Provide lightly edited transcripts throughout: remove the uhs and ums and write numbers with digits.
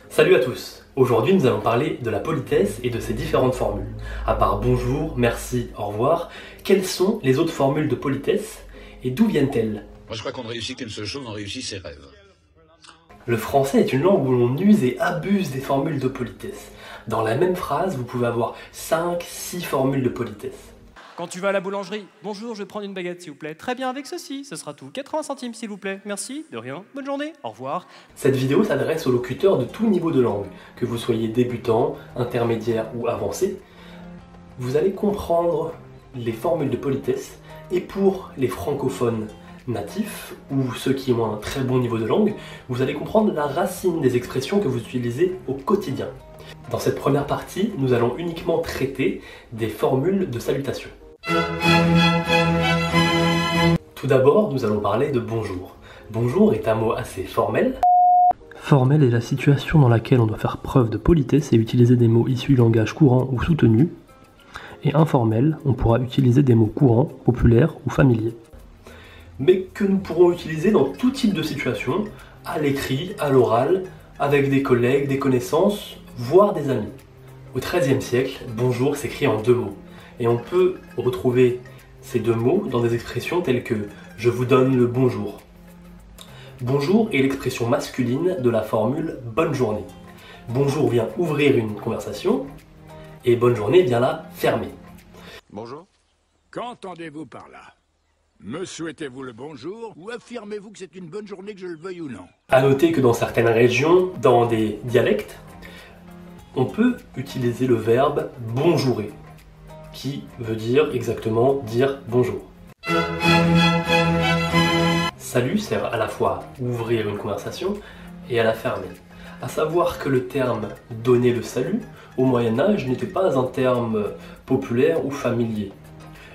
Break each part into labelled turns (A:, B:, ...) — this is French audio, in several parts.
A: Salut à tous. Aujourd'hui nous allons parler de la politesse et de ses différentes formules. À part bonjour, merci, au revoir, quelles sont les autres formules de politesse et d'où viennent-elles?
B: Moi je crois qu'on ne réussit qu'une seule chose, on réussit ses rêves.
A: Le français est une langue où l'on use et abuse des formules de politesse. Dans la même phrase, vous pouvez avoir 5-6 formules de politesse.
C: Quand tu vas à la boulangerie, bonjour, je vais prendre une baguette s'il vous plaît. Très bien avec ceci, ce sera tout. 80 centimes s'il vous plaît. Merci, de rien, bonne journée, au revoir.
A: Cette vidéo s'adresse aux locuteurs de tout niveau de langue, que vous soyez débutant, intermédiaire ou avancé. Vous allez comprendre les formules de politesse et pour les francophones natifs ou ceux qui ont un très bon niveau de langue, vous allez comprendre la racine des expressions que vous utilisez au quotidien. Dans cette première partie, nous allons uniquement traiter des formules de salutation. Tout d'abord, nous allons parler de bonjour. Bonjour est un mot assez formel. Formel est la situation dans laquelle on doit faire preuve de politesse et utiliser des mots issus du langage courant ou soutenu. Et informel, on pourra utiliser des mots courants, populaires ou familiers. Mais que nous pourrons utiliser dans tout type de situation, à l'écrit, à l'oral, avec des collègues, des connaissances, voire des amis. Au XIIIe siècle, bonjour s'écrit en 2 mots. Et on peut retrouver ces 2 mots dans des expressions telles que « je vous donne le bonjour ». Bonjour est l'expression masculine de la formule « bonne journée ». Bonjour vient ouvrir une conversation et bonne journée vient la fermer.
D: Bonjour. Qu'entendez-vous par là? Me souhaitez-vous le bonjour ou affirmez-vous que c'est une bonne journée que je le veuille ou non?
A: A noter que dans certaines régions, dans des dialectes, on peut utiliser le verbe bonjourer, qui veut dire exactement dire bonjour. Salut sert à la fois à ouvrir une conversation et à la fermer. À savoir que le terme donner le salut, au Moyen-Âge, n'était pas un terme populaire ou familier.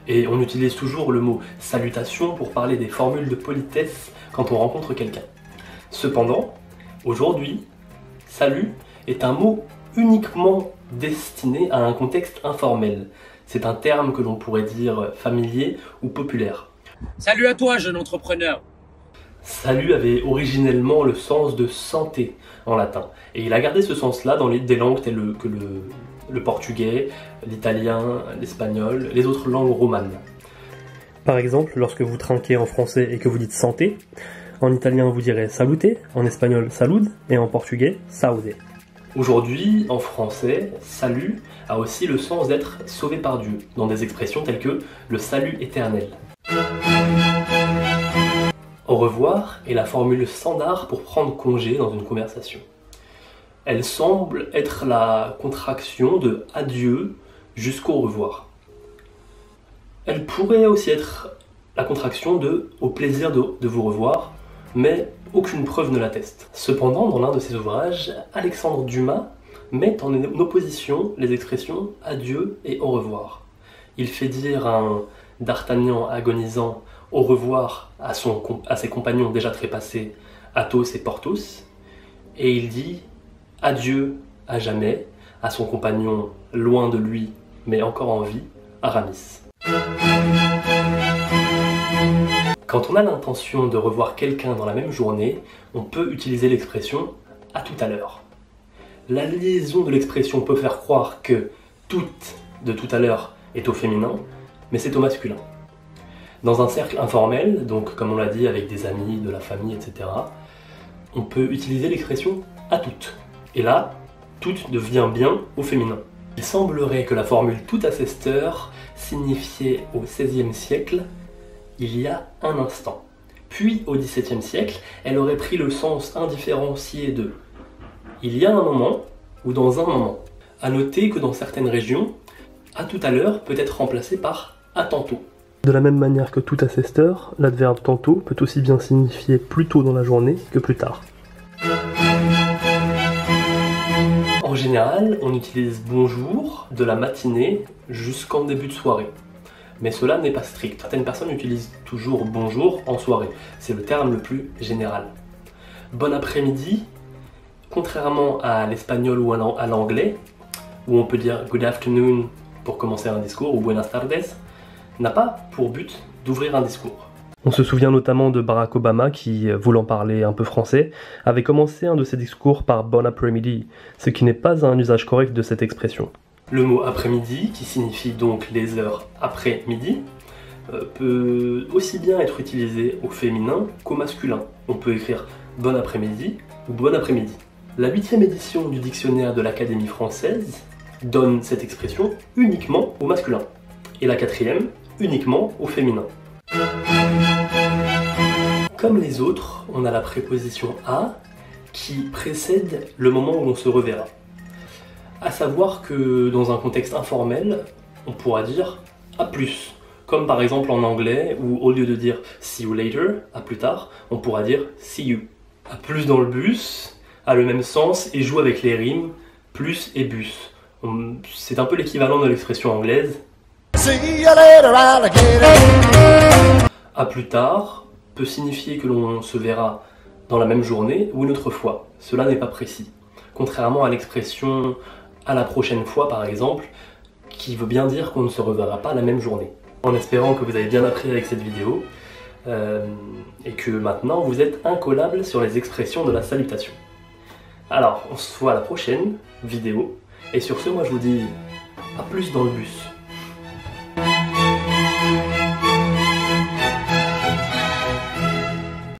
A: Et on utilise toujours le mot salutation pour parler des formules de politesse quand on rencontre quelqu'un. Cependant, aujourd'hui, salut est un mot uniquement destiné à un contexte informel. C'est un terme que l'on pourrait dire familier ou populaire.
E: Salut à toi, jeune entrepreneur.
A: Salut avait originellement le sens de santé en latin. Et il a gardé ce sens-là dans des langues telles que le portugais, l'italien, l'espagnol, les autres langues romanes. Par exemple, lorsque vous trinquez en français et que vous dites santé, en italien vous direz salute, en espagnol salud et en portugais saude. Aujourd'hui, en français, salut a aussi le sens d'être sauvé par Dieu, dans des expressions telles que le salut éternel. Au revoir est la formule standard pour prendre congé dans une conversation. Elle semble être la contraction de adieu jusqu'au revoir. Elle pourrait aussi être la contraction de au plaisir de vous revoir, mais aucune preuve ne l'atteste. Cependant, dans l'un de ses ouvrages, Alexandre Dumas met en opposition les expressions adieu et au revoir. Il fait dire à un d'Artagnan agonisant au revoir à ses compagnons déjà trépassés, Athos et Porthos, et il dit adieu à jamais à son compagnon loin de lui mais encore en vie, Aramis. Quand on a l'intention de revoir quelqu'un dans la même journée, on peut utiliser l'expression « à tout à l'heure ». La liaison de l'expression peut faire croire que « toute » de tout à l'heure est au féminin, mais c'est au masculin. Dans un cercle informel, donc comme on l'a dit avec des amis, de la famille, etc., on peut utiliser l'expression « à toutes ». Et là, « toute » devient bien au féminin. Il semblerait que la formule « tout à cette heure » signifiait au XVIe siècle il y a un instant. Puis au XVIIe siècle, elle aurait pris le sens indifférencié de il y a un moment ou dans un moment. A noter que dans certaines régions, à tout à l'heure peut être remplacé par à tantôt. De la même manière que tout à cette heure, l'adverbe tantôt peut aussi bien signifier plus tôt dans la journée que plus tard. En général, on utilise bonjour de la matinée jusqu'en début de soirée. Mais cela n'est pas strict. Certaines personnes utilisent toujours bonjour en soirée. C'est le terme le plus général. Bon après-midi, contrairement à l'espagnol ou à l'anglais, où on peut dire good afternoon pour commencer un discours ou buenas tardes, n'a pas pour but d'ouvrir un discours. On se souvient notamment de Barack Obama qui, voulant parler un peu français, avait commencé un de ses discours par bon après-midi, ce qui n'est pas un usage correct de cette expression. Le mot après-midi, qui signifie donc les heures après midi, peut aussi bien être utilisé au féminin qu'au masculin. On peut écrire bon après-midi ou bon après-midi. La 8e édition du dictionnaire de l'Académie française donne cette expression uniquement au masculin, et la 4e uniquement au féminin. Comme les autres, on a la préposition à qui précède le moment où l'on se reverra. À savoir que dans un contexte informel, on pourra dire à plus. Comme par exemple en anglais, où au lieu de dire see you later, à plus tard, on pourra dire see you. À plus dans le bus a le même sens et joue avec les rimes plus et bus. C'est un peu l'équivalent de l'expression anglaise. See you later, alligator. À plus tard peut signifier que l'on se verra dans la même journée ou une autre fois. Cela n'est pas précis. Contrairement à l'expression à la prochaine fois par exemple, qui veut bien dire qu'on ne se reverra pas la même journée. En espérant que vous avez bien appris avec cette vidéo et que maintenant vous êtes incollable sur les expressions de la salutation. Alors, on se voit à la prochaine vidéo et sur ce, moi je vous dis à plus dans le bus.